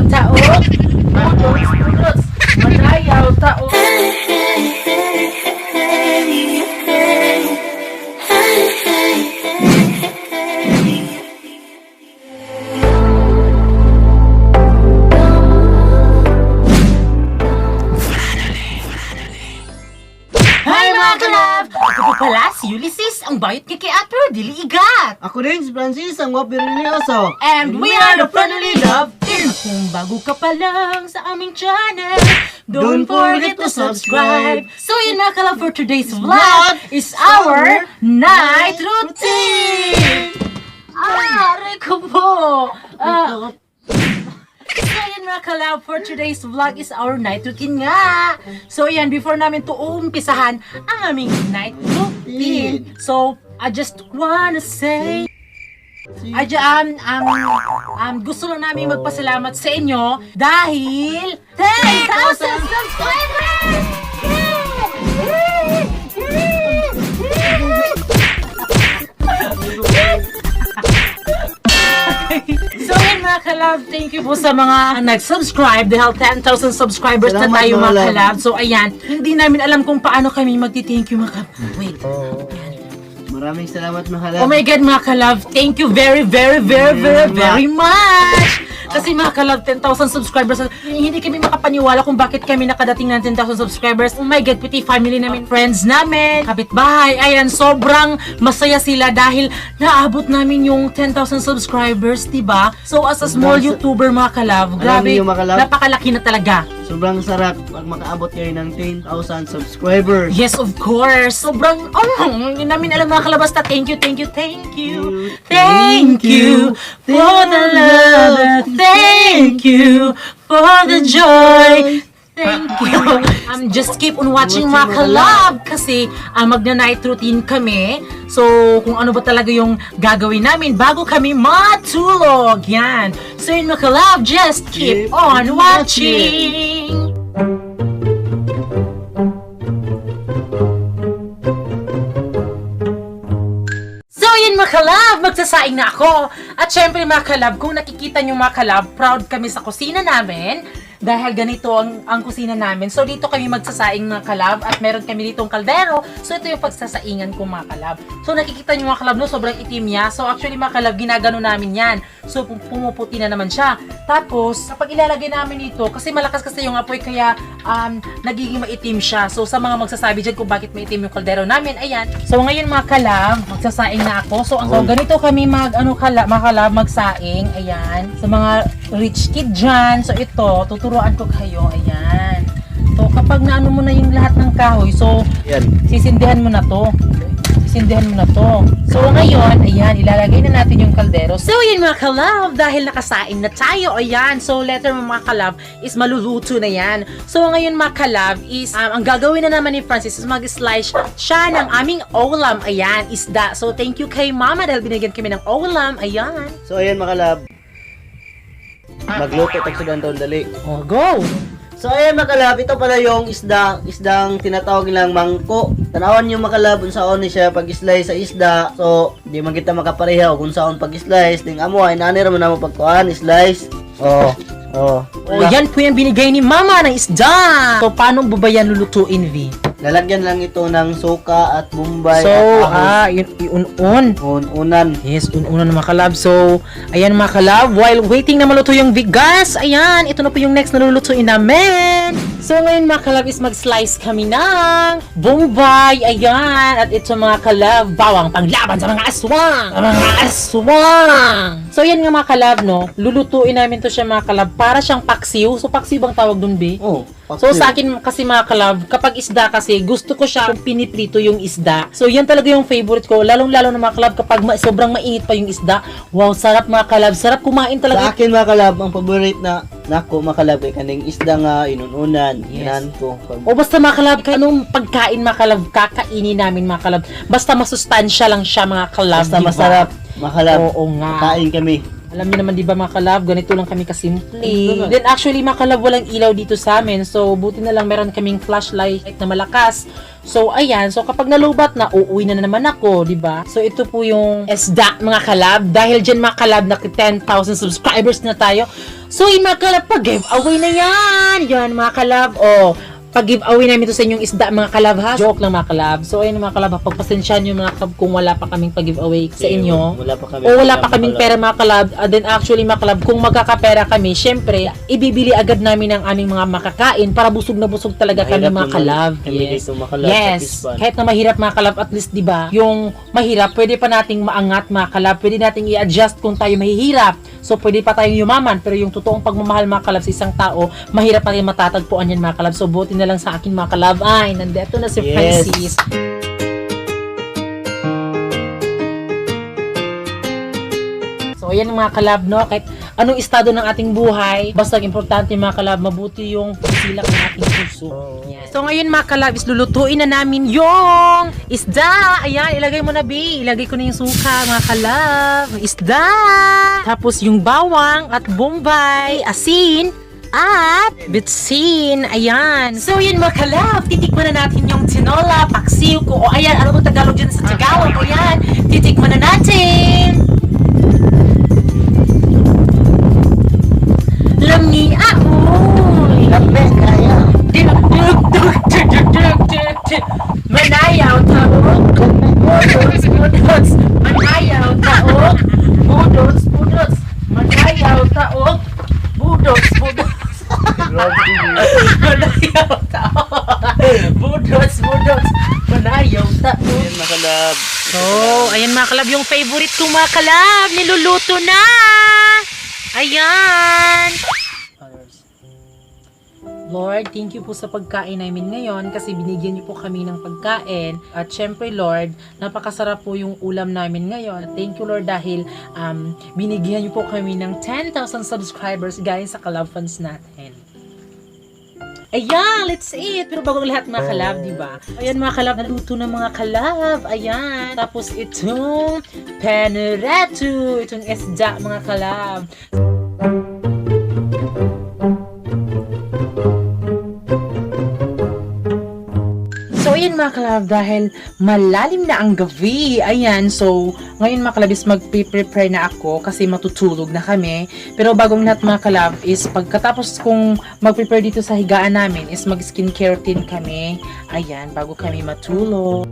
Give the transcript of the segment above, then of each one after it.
tao, putos, manayaw tao. Hi mga kalab! Ako po pala si Ulysses, ang bayot kay Ate Dili Igat. Ako rin si Francis, ang wapirilyoso. And we are the Friendly Love Team! Kung bago ka pa lang sa aming channel, don't forget to subscribe! So yun mga kalab, for today's vlog is our night routine! Aray ko po! So yan mga kalab, for today's vlog is our night routine nga. So yan, before namin to umpisahan ang aming night routine. So, I just wanna say, gusto lang namin magpasalamat sa inyo dahil 10,000 subscribers! So yun mga kalab, thank you po sa mga nag-subscribe dahil 10,000 subscribers na Salamat, tayo mga mga kalab. kalab. So ayan, hindi namin alam kung paano kami magti-thank you mga kalab. Wait. Maraming salamat mga kalab. Oh my God mga kalab, thank you very much! Kasi mga kalab, 10,000 subscribers, hindi kami makapaniwala kung bakit kami nakadating ng 10,000 subscribers. Oh my God, pati family namin, friends namin, kapitbahay, ayan, sobrang masaya sila dahil naabot namin yung 10,000 subscribers, diba? So as a small YouTuber mga kalab, grabe, niyo, mga kalab? napakalaki na talaga. Sobrang sarap pag makaabot kayo ng 10,000 subscribers. Yes, of course. Sobrang, hindi namin alam mga kalabasta. Thank you for the love. Thank you for the joy. Thank you. Just keep on watching mga kalab kasi magna-night routine kami. So, kung ano ba talaga yung gagawin namin bago kami matulog. Yan. So, yun mga kalab, just keep on watching. So yun mga kalab, magsasaing na ako. At syempre mga kalab, kung nakikita nyo mga kalab, proud kami sa kusina namin. Dahil ganito ang kusina namin. So dito kami magsasaing mga kalab at meron kami ditong kaldero. So ito yung pagsasaingan ko mga kalab. So nakikita nyo mga kalab, no, sobrang itim niya. So actually mga kalab, ginagano namin yan. So pumuputi na naman siya. Tapos kapag ilalagay namin ito, kasi malakas kasi yung apoy kaya nagiging maitim siya. So sa mga magsasabi dyan kung bakit maitim yung kaldero namin, ayan. So ngayon mga kalab, magsasaing na ako. So ganito kami mga kalab magsaing, ayan. Sa mga rich kid dyan. So ito, tuturuan ko kayo, ayan. So kapag naano mo na yung lahat ng kahoy, so Yan. sisindihan mo na to. So ngayon, ayan, ilalagay na natin yung kaldero. So yun mga kalab, dahil nakasaing na tayo, ayan. So letter mo mga kalab is maluluto na yan. So ngayon mga kalab is, ang gagawin na naman ni Francis is mag-slice siya ng aming ulam, ayan, isda. So thank you kay mama dahil binigyan kami ng ulam, ayan. So ayan mga kalab. Magluto tagsudan taon dali. Oh, go! So ayan mga kalab, ito pala yung isdang tinatawag nilang mangko. Tanawan nyo mga kalab kung saan ni siya pag-slice sa isda. So di man kita makapareha kung saan pag-slice. Ding amo ay nanira mo na mo pagkuhan, slice. Oh. Oh, yan po yung binigay ni mama ng isda. So paano ba yan lulutuin, V? Lalagyan lang ito ng suka at bombay. So, at yun, unan. Yes, unan mga kalab. So, ayan mga kalab, while waiting na maluto yung bigas, ayan, ito na po yung next na lulutuin namin. So, ngayon mga kalab is mag-slice kami ng bombay, ayan. At ito mga kalab, bawang panglaban sa mga aswang. So, yan nga mga kalab, no, lulutuin namin to siya mga kalab, para siyang paksiw. So, paksiw bang tawag dun, B? Oh. So sa akin kasi mga kalab, kapag isda kasi, gusto ko siya piniprito yung isda. So yan talaga yung favorite ko, lalong-lalo na mga kalab kapag sobrang mainit pa yung isda. Wow, sarap mga kalab, sarap kumain Sa talaga. akin mga kalab, ang paborite na nako mga kalab ay kaning isda nga inununan. Yes. Inan ko. O basta mga kalab, anong pagkain mga kalab, kakainin namin mga kalab. Basta masustansya lang siya mga kalab. Basta diba? masarap mga kalab. Oo nga. Kain kami. Alam niyo naman 'di ba mga kalab, ganito lang kami kasimple. Then actually mga kalab, walang ilaw dito sa amin. So buti na lang meron kaming flashlight na malakas. So, ayan. So, kapag nalubat na, uuwi na naman ako, di ba? So, ito po yung isda, mga kalab. Dahil dyan, mga kalab, na 10,000 subscribers na tayo. So, yung mga kalab, pag-giveaway na yan. Yan, mga kalab. Oh, pag-giveaway namin ito sa inyong isda, mga kalab, ha? Joke lang, mga kalab. So, ayun, mga kalab, pagpasensyahan nyo, mga kalab, kung wala pa kaming pag-giveaway sa inyo. Wala pa kami. O wala pa kaming pera, mga kalab. Then, actually, mga kalab, kung magkakapera kami, syempre, ibibili agad namin ang aming mga makakain para busog na busog talaga kami, mga kalab. Yes. Yes. Kahit na mahirap, mga kalab, at least, di ba, yung mahirap, pwede pa nating maangat, mga kalab. Pwede nating i-adjust kung tayo mahihirap. So, pwede pa tayong yumaman. Pero yung totoong pagmamahal, mga kalab, sa isang tao, mahirap pa rin matatagpuan yan, mga kalab. So, buti na lang sa akin, mga kalab. Ay, nandito na si Francis. So, ayan mga kalab, no? Kahit anong estado ng ating buhay, basta importante, mga kalab, mabuti yung silak ng ating puso. Yan. So, ngayon, mga kalab, is lulutuin na namin yung isda. Ayan, ilagay mo na, B. Ilagay ko na yung suka, mga kalab. Isda. Tapos, yung bawang at bombay, asin, at bitsin. Ayan. So, yun mga kalab, titikman na natin yung tinola, paksiw ko. O, ayan, ano mo Tagalog dyan sa Tagalog? Ayan, titikman na natin. Lamni ahoy! Lambe, kaya. Manayaw taog. Budots, budots. Manayaw taog. Budots, budots. Manayaw taog. Budots, budots. Manayaw taog. Budots, budots. Manayaw taog. Ayan, mga kalab. So, ayan mga kalab, yung favorite ko mga kalab, niluluto na! Ayan! Lord, thank you po sa pagkain namin ngayon kasi binigyan niyo po kami ng pagkain. At syempre, Lord, napakasarap po yung ulam namin ngayon. Thank you, Lord, dahil binigyan niyo po kami ng 10,000 subscribers guys sa Kalab Fans natin. Ayan, let's eat! Pero bago lahat mga kalab, di ba? Ayan mga kalab, naluto ng mga kalab. Ayan. Tapos itong panereto, itong isda mga kalab. So, ayan mga kalab, dahil malalim na ang gabi. Ayan, so, ngayon mga kalab is mag-prepare na ako kasi matutulog na kami. Pero bagong lahat mga kalab is pagkatapos kong mag-prepare dito sa higaan namin is mag-skincare routine kami. Ayan, bago kami matulog.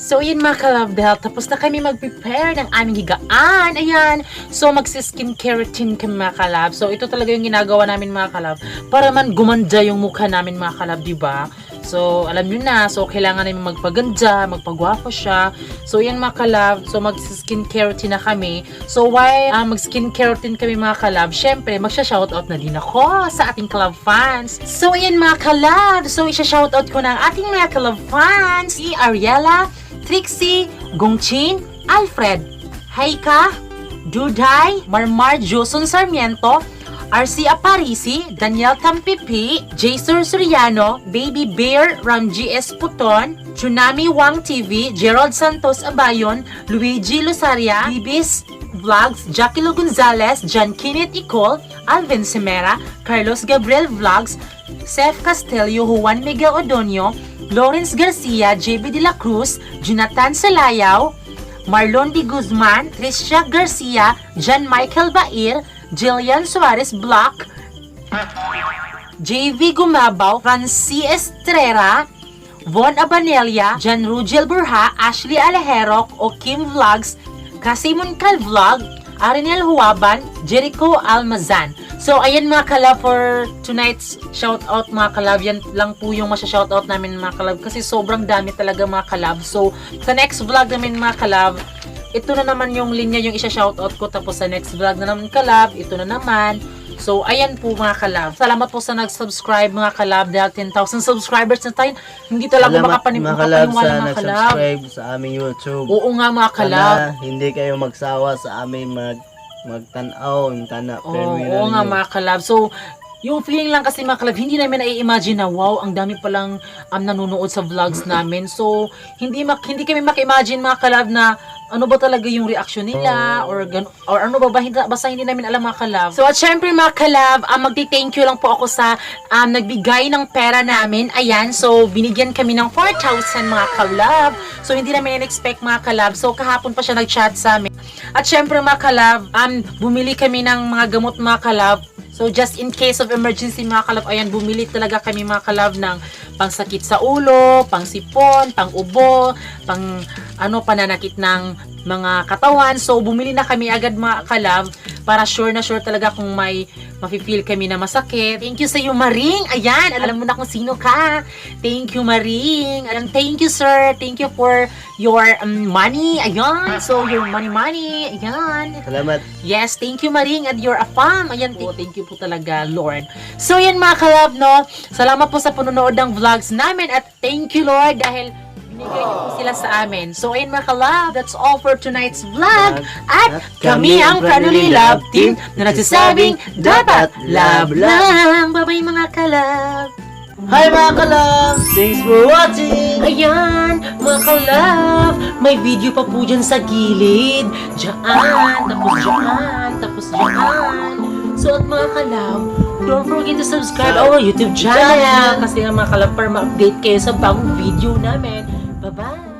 So, yun mga kalab, dahil tapos na kami mag-prepare ng aming higaan. Ayan. So, magsi-skincare routine kami mga kalab. So, ito talaga yung ginagawa namin mga kalab para man gumanda yung mukha namin mga kalab, diba? So, alam nyo na. So, kailangan namin magpaganda, magpagwapo siya. So, yan mga kalab. So, mag-skincare routine na kami. So, while mag-skincare routine kami mga kalab, syempre, magsha-shoutout na din ako sa ating Kalab fans. So, yan mga kalab. So, isha-shoutout ko na ang ating mga Kalab fans. Si Ariela, Trixie, Gongchin, Alfred, Heika, Duday, Marmar Joson Sarmiento, RC Aparisi, Daniel Tampipi, Jason Soriano, Baby Bear, Ramji S. Puton, Tsunami Wang TV, Gerald Santos Abayon, Luigi Lusaria, Bibis Vlogs, Jackie Lo Gonzalez, John Kenneth Icol, Alvin Semera, Carlos Gabriel Vlogs, Seth Castelio, Juan Miguel Odonio, Lawrence Garcia, JB De La Cruz, Jonathan Salayaw, Marlon D. Guzman, Tricia Garcia, John Michael Bair, Jillian Suarez Block, JV Gumabaw, Francie Estrera, Von Abanelia, Jan Rugel Burha, Ashley Alejero, o Kim Vlogs, Kasimon Cal Vlog, Arinel Huaban, Jericho Almazan. So, ayan mga kalab for tonight's shoutout mga kalab. Yan lang po yung masya-shoutout namin mga kalab kasi sobrang dami talaga mga kalab. So, sa next vlog namin mga kalab, ito na naman yung linya yung isa-shoutout ko. Tapos sa next vlog na naman kalab, ito na naman. So, ayan po mga kalab. Salamat po sa nag-subscribe mga kalab. Dahil 10,000 subscribers na tayo. Hindi talaga makapaniwala mga kalab. Nag-subscribe sa aming YouTube. Oo nga mga kalab. Sana hindi kayo magsawa sa aming magtanaw, yung tana. Oo nga mga kalab. So, Yung feeling lang kasi mga kalab, hindi namin na-imagine na wow, ang dami palang nanonood sa vlogs namin. So, hindi kami maka-imagine mga kalab na ano ba talaga yung reaction nila or ano ba basta hindi namin alam mga kalab. So, at syempre mga kalab, magti-thank you lang po ako sa nagbigay ng pera namin. Ayan, so binigyan kami ng 4,000 mga kalab. So, hindi namin in-expect mga kalab. So, kahapon pa siya nag-chat sa amin. At syempre mga kalab, bumili kami ng mga gamot mga kalab. So, just in case of emergency mga kalab, ayan, bumili talaga kami mga kalab ng pangsakit sa ulo, pangsipon, pang-ubo, pananakit ng mga katawan. So, bumili na kami agad mga kalab para sure na sure talaga kung may mafe-feel kami na masakit. Thank you sa iyo, Maring. Ayan, alam mo na kung sino ka. Thank you, Maring. And thank you, sir. Thank you for your money. Ayan. So, your money. Ayan. Salamat. Yes, thank you Maring at you're a fam. Ayan po, thank you po talaga Lord. So yan mga kalab, no? Salamat po sa panonood ng vlogs namin at thank you Lord dahil binigay niyo po sila sa amin. So ayan mga kalab, that's all for tonight's vlog. At kami ang Family Love Team na nagsasabing dapat love lang. Bye-bye mga kalab. Hi mga kalab! Thanks for watching! Ayan, mga kalab, may video pa po dyan sa gilid. Diyan, tapos diyan. So at mga kalab, don't forget to subscribe our YouTube channel. Kasi nga mga kalab, para ma-update kayo sa bagong video namin. Bye-bye!